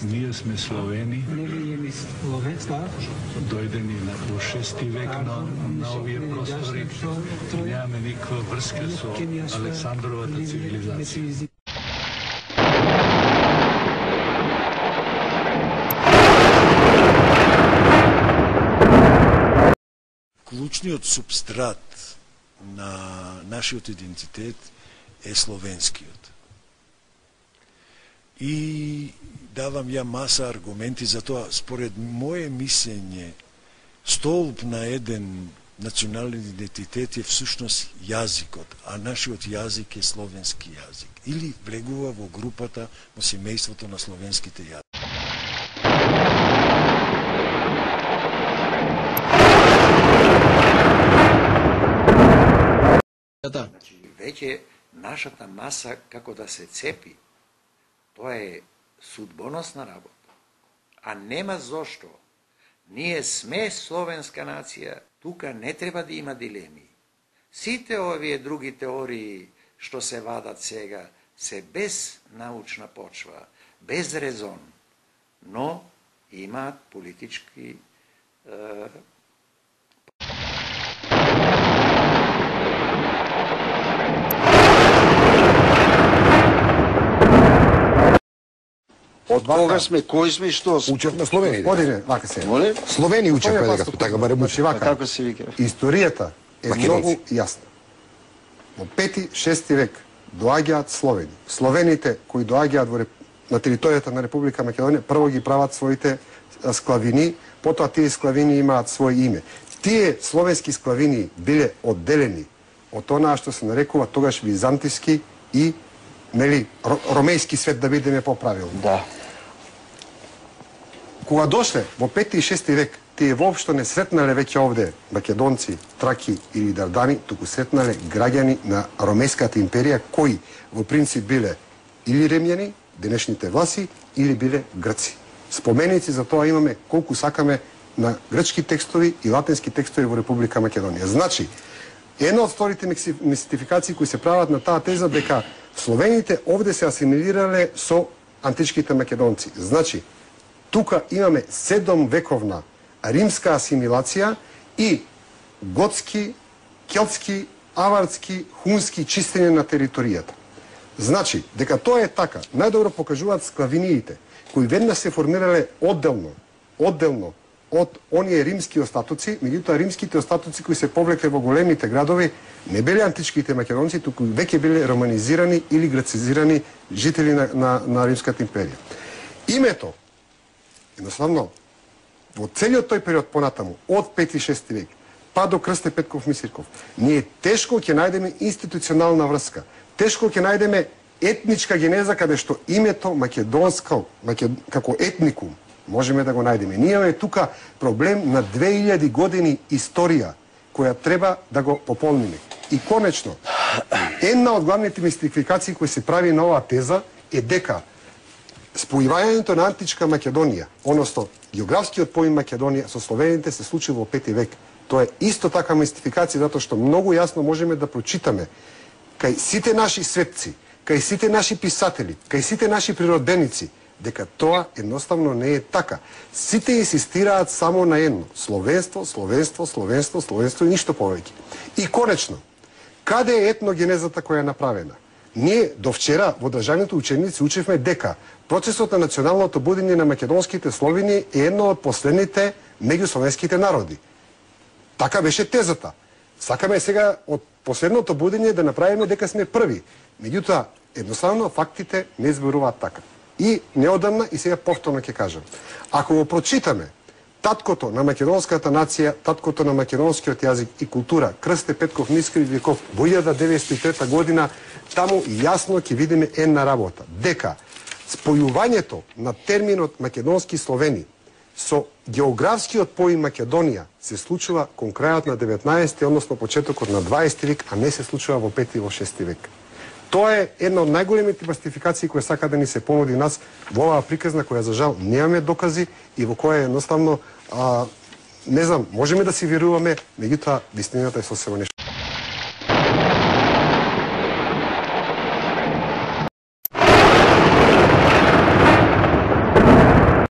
Ние сме Словени, дојдени у 6. век на овие простори, нямаме никаква врска со Александровата цивилизација. Клучниот субстрат на нашиот идентитет е словенскиот. И давам ја маса аргументи за тоа. Според моје мислење, столб на еден национален идентитет е всушност јазикот, а нашиот јазик е словенски јазик. Или влегува во групата, во семејството на словенските јазици. Веќе нашата маса како да се цепи, тоа е судбоносна работа. А нема зошто. Ние сме словенска нација, тука не треба да има дилеми. Сите овие други теории што се вадат сега, се без научна почва, без резон, но имаат политички Од кога сме, кој сме и што сме? Учевме Словени. Господине, вака се. Моле? Словени учевме дека така барем учи вака. Како се вика? Историјата е многу јасна. Во 5-6 век доаѓаат Словени. Словените кои доаѓаат на територијата на Република Македонија прво ги прават своите склавини, потоа тие склавини имаат своје име. Тие словенски склавини биле одделени од онаа што се нарекува тогаш византиски и ромејски свет, да бидеме поправилни. Да. Кога дошле во 5 и 6 век, тие воопшто не сретнале веќе овде македонци, траки или дардани, туку сретнале граѓани на Ромејската империја, кои во принцип биле или ремјани, денешните власи, или биле грци. Споменици за тоа имаме колку сакаме на грчки текстови и латински текстови во Република Македонија. Значи, една од вторите мистификации кои се прават на таа теза дека словените овде се асимилирале со античките македонци. Значи, тука имаме 7 вековна римска асимилација и готски, келтски, аварски, хунски чистење на територијата. Значи, дека тоа е така, најдобро покажуваат склавиниите, кои веднаш се формирале одделно од оние римски остатоци, меѓутоа римските остатоци кои се повлекле во големите градови не биле античките македонци, туку веќе биле романизирани или грецизирани жители на Римската империја. Името, едноставно, во целиот тој период понатаму, од 5-6 век, па до Крсте Петков Мисирков, ние тешко ќе најдеме институционална врска, тешко ќе најдеме етничка генеза каде што името македонско, како етникум, можеме да го најдеме. Ние имаме тука проблем на 2000 години историја, која треба да го пополниме. И конечно, една од главните мистификации кои се прави на оваа теза е дека спојувањето на античка Македонија, односно географскиот поим Македонија со словените се случи во 5 век. Тоа е исто така мистификација, затоа што многу јасно можеме да прочитаме кај сите наши светци, кај сите наши писатели, кај сите наши природеници, дека тоа едноставно не е така. Сите инсистираат само на едно. Словенство, словенство, словенство, словенство и ништо повеќе. И конечно, каде е етногенезата која е направена? Ние до вчера во државните учебници учевме дека процесот на националното будење на македонските словени е едно од последните меѓусловенските народи. Така беше тезата. Сакаме сега од последното будење да направиме дека сме први. Меѓутоа, едноставно фактите не зборуваат така. И неодамна, и сега повторно ќе кажам. Ако го прочитаме таткото на македонската нација, таткото на македонскиот јазик и култура, Крсте Петков Мисирков во 1903 година, таму јасно ќе видиме една работа. Дека спојувањето на терминот македонски словени со географскиот поим Македонија се случува кон крајот на 19, односно почетокот на 20 век, а не се случува во 5 и во 6 век. Тоа е една од најголемите мистификации која сака да ни се понуди нас во оваа приказна која за жал немаме докази и во која едноставно не знам, можеме да си веруваме, меѓутоа вистината е сосема нешто.